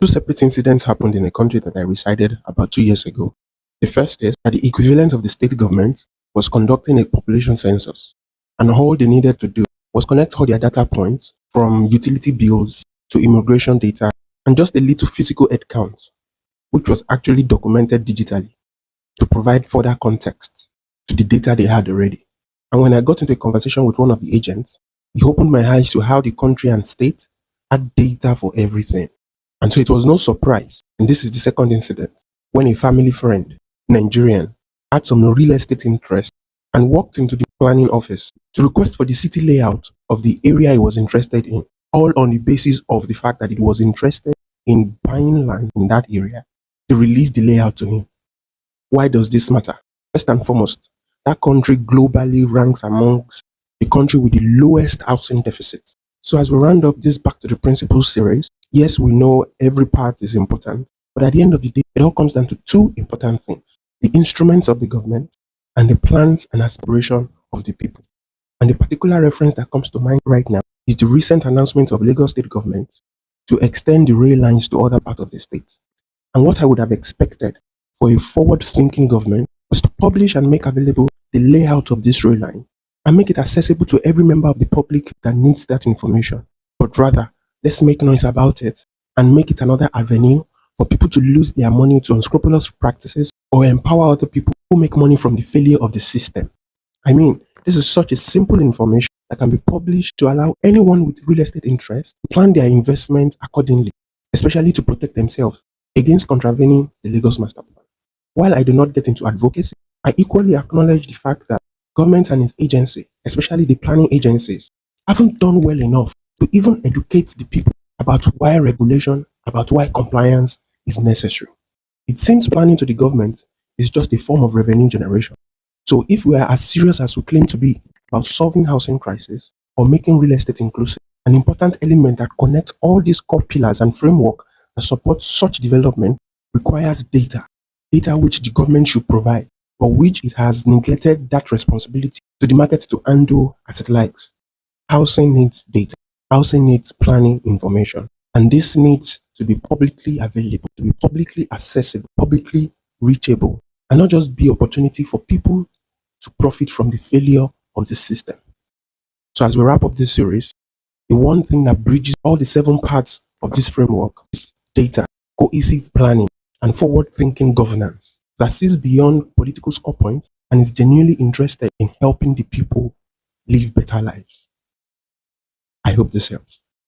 Two separate incidents happened in a country that I resided about 2 years ago. The first is that the equivalent of the state government was conducting a population census, and all they needed to do was connect all their data points from utility bills to immigration data and just a little physical head count, which was actually documented digitally to provide further context to the data they had already. And when I got into a conversation with one of the agents, he opened my eyes to how the country and state had data for everything. And so it was no surprise, and this is the second incident, when a family friend, Nigerian, had some real estate interest and walked into the planning office to request for the city layout of the area he was interested in, all on the basis of the fact that it was interested in buying land in that area to release the layout to him. Why does this matter? First and foremost, that country globally ranks amongst the country with the lowest housing deficit. So as we round up this Back to the Principles series, yes, we know every part is important, but at the end of the day, it all comes down to two important things: the instruments of the government and the plans and aspiration of the people. And the particular reference that comes to mind right now is the recent announcement of Lagos State government to extend the rail lines to other parts of the state. And what I would have expected for a forward-thinking government was to publish and make available the layout of this rail line and make it accessible to every member of the public that needs that information. But rather, let's make noise about it and make it another avenue for people to lose their money to unscrupulous practices or empower other people who make money from the failure of the system. I mean, this is such a simple information that can be published to allow anyone with real estate interest to plan their investments accordingly, especially to protect themselves against contravening the Lagos Master Plan. While I do not get into advocacy, I equally acknowledge the fact that government and its agency, especially the planning agencies, haven't done well enough to even educate the people about why regulation, about why compliance is necessary. It seems planning to the government is just a form of revenue generation. So if we are as serious as we claim to be about solving housing crisis or making real estate inclusive, an important element that connects all these core pillars and framework that support such development requires data which the government should provide, but which it has neglected that responsibility to the market to handle as it likes. Housing needs data. Housing needs planning information. And this needs to be publicly available, to be publicly accessible, publicly reachable, and not just be opportunity for people to profit from the failure of the system. So as we wrap up this series, the one thing that bridges all the 7 parts of this framework is data, cohesive planning, and forward-thinking governance that sees beyond political score points and is genuinely interested in helping the people live better lives. I hope this helps.